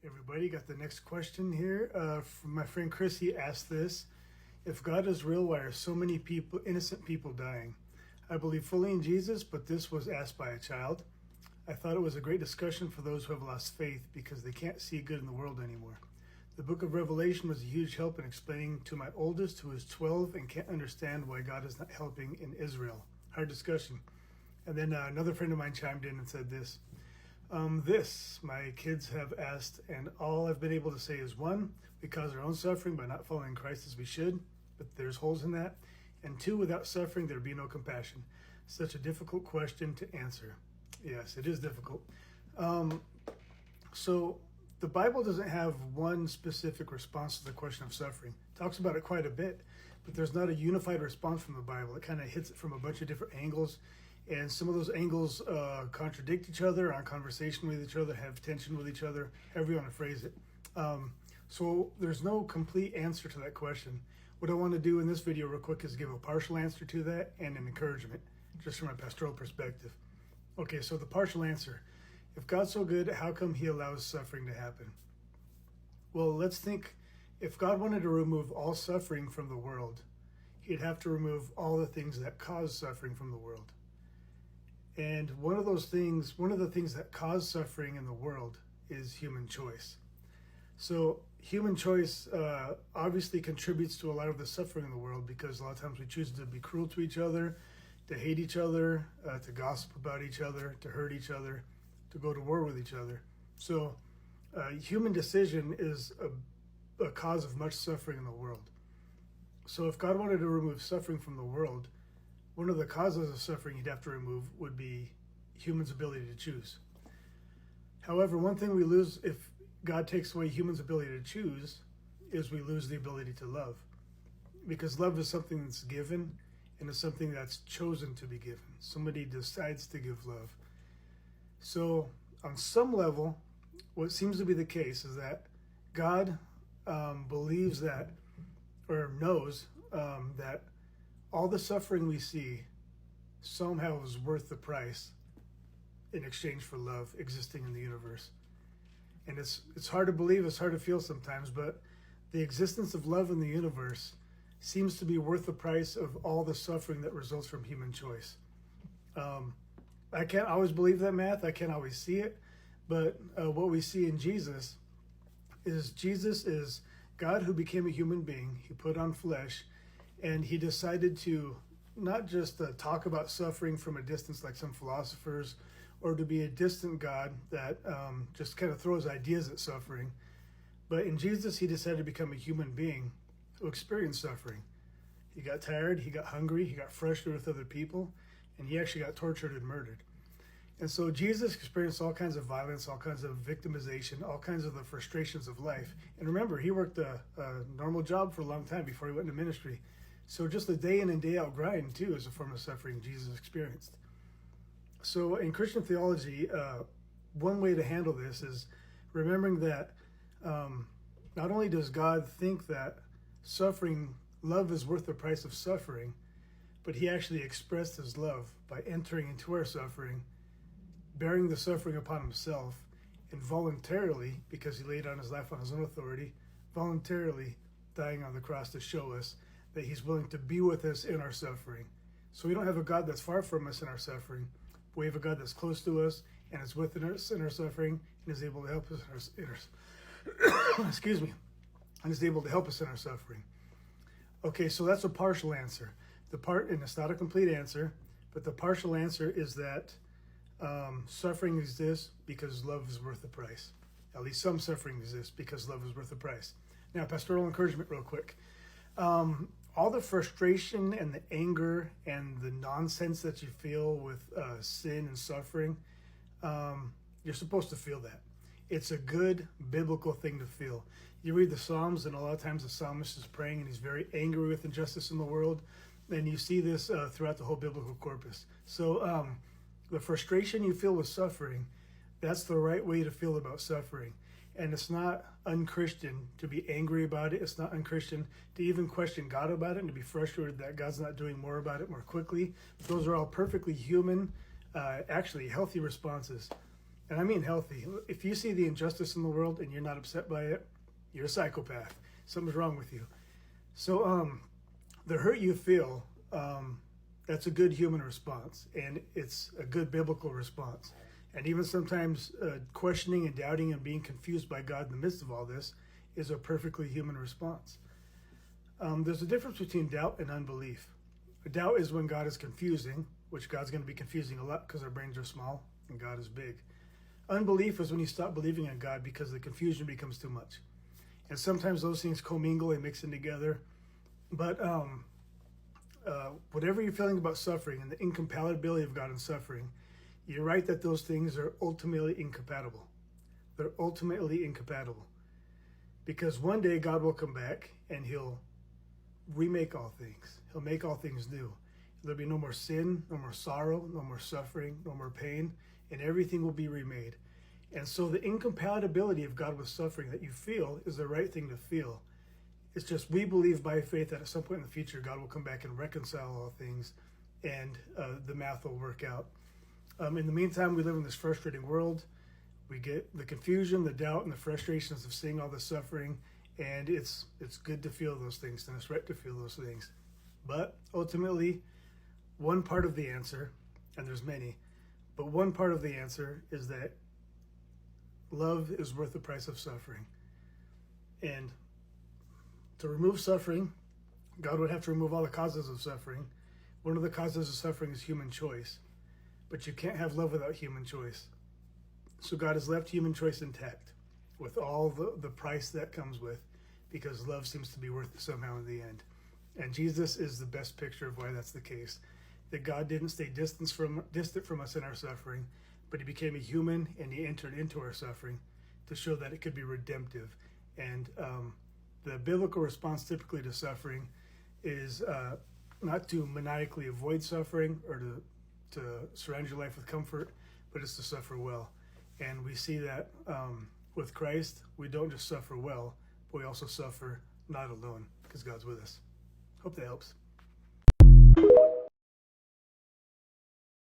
Everybody got the next question here from my friend Chris. He asked this: if God is real, why are so many people, innocent people, dying? I believe fully in Jesus, but this was asked by a child. I thought it was a great discussion for those who have lost faith because they can't see good in the world anymore. The book of Revelation was a huge help in explaining to my oldest, who is 12 and can't understand why God is not helping in Israel. Hard discussion. And then another friend of mine chimed in and said this. This my kids have asked, and all I've been able to say is one, we cause our own suffering by not following Christ as we should, but there's holes in that. And two, without suffering, there'd be no compassion. Such a difficult question to answer. Yes, it is difficult. So the Bible doesn't have one specific response to the question of suffering. It talks about it quite a bit, but there's not a unified response from the Bible. It kind of hits it from a bunch of different angles. And some of those angles contradict each other, are in conversation with each other, have tension with each other, however you want to phrase it. So there's no complete answer to that question. What I want to do in this video real quick is give a partial answer to that and an encouragement, just from a pastoral perspective. Okay, so the partial answer. If God's so good, how come he allows suffering to happen? Well, let's think, if God wanted to remove all suffering from the world, he'd have to remove all the things that cause suffering from the world. And one of the things that cause suffering in the world is human choice. So human choice obviously contributes to a lot of the suffering in the world, because a lot of times we choose to be cruel to each other, to hate each other, to gossip about each other, to hurt each other, to go to war with each other. So human decision is a cause of much suffering in the world. So if God wanted to remove suffering from the world, one of the causes of suffering he'd have to remove would be humans' ability to choose. However, one thing we lose if God takes away humans' ability to choose is we lose the ability to love. Because love is something that's given, and it's something that's chosen to be given. Somebody decides to give love. So on some level, what seems to be the case is that God believes that, or knows that all the suffering we see somehow is worth the price in exchange for love existing in the universe. And it's hard to believe, it's hard to feel sometimes, but the existence of love in the universe seems to be worth the price of all the suffering that results from human choice. I can't always believe that math, I can't always see it, but what we see in Jesus is God who became a human being. He put on flesh, and he decided to not just talk about suffering from a distance like some philosophers, or to be a distant God that just kind of throws ideas at suffering. But in Jesus, he decided to become a human being who experienced suffering. He got tired, he got hungry, he got frustrated with other people, and he actually got tortured and murdered. And so Jesus experienced all kinds of violence, all kinds of victimization, all kinds of the frustrations of life. And remember, he worked a normal job for a long time before he went into ministry. So just the day in and day out grind, too, is a form of suffering Jesus experienced. So in Christian theology, one way to handle this is remembering that not only does God think that love is worth the price of suffering, but he actually expressed his love by entering into our suffering, bearing the suffering upon himself, and voluntarily, because he laid down his life on his own authority, voluntarily dying on the cross to show us that he's willing to be with us in our suffering. So we don't have a God that's far from us in our suffering, but we have a God that's close to us and is with us in our suffering and is able to help us in our excuse me, and is able to help us in our suffering. Okay, so that's a partial answer. And it's not a complete answer, but the partial answer is that suffering exists because love is worth the price. At least some suffering exists because love is worth the price. Now, pastoral encouragement real quick. All the frustration and the anger and the nonsense that you feel with sin and suffering, you're supposed to feel that. It's a good biblical thing to feel. You read the Psalms, and a lot of times the psalmist is praying and he's very angry with injustice in the world. And you see this throughout the whole biblical corpus. So the frustration you feel with suffering, that's the right way to feel about suffering. And it's not unchristian to be angry about it. It's not unchristian to even question God about it and to be frustrated that God's not doing more about it more quickly. Those are all perfectly human, actually healthy responses. And I mean healthy. If you see the injustice in the world and you're not upset by it, you're a psychopath. Something's wrong with you. So the hurt you feel, that's a good human response, and it's a good biblical response. And even sometimes questioning and doubting and being confused by God in the midst of all this is a perfectly human response. There's a difference between doubt and unbelief. Doubt is when God is confusing, which God's going to be confusing a lot because our brains are small and God is big. Unbelief is when you stop believing in God because the confusion becomes too much. And sometimes those things commingle and mix in together. But whatever you're feeling about suffering and the incompatibility of God and suffering, you're right that those things are ultimately incompatible. They're ultimately incompatible. Because one day God will come back and he'll remake all things. He'll make all things new. There'll be no more sin, no more sorrow, no more suffering, no more pain, and everything will be remade. And so the incompatibility of God with suffering that you feel is the right thing to feel. It's just we believe by faith that at some point in the future God will come back and reconcile all things, and the math will work out. In the meantime, we live in this frustrating world. We get the confusion, the doubt, and the frustrations of seeing all the suffering, and it's good to feel those things, and it's right to feel those things. But ultimately, one part of the answer, and there's many, but one part of the answer is that love is worth the price of suffering. And to remove suffering, God would have to remove all the causes of suffering. One of the causes of suffering is human choice. But you can't have love without human choice. So God has left human choice intact with all the price that comes with, because love seems to be worth it somehow in the end. And Jesus is the best picture of why that's the case. That God didn't stay distant from us in our suffering, but he became a human and he entered into our suffering to show that it could be redemptive. And the biblical response typically to suffering is not to maniacally avoid suffering or to surround your life with comfort, but it's to suffer well. And we see that with Christ, we don't just suffer well, but we also suffer not alone because God's with us. Hope that helps.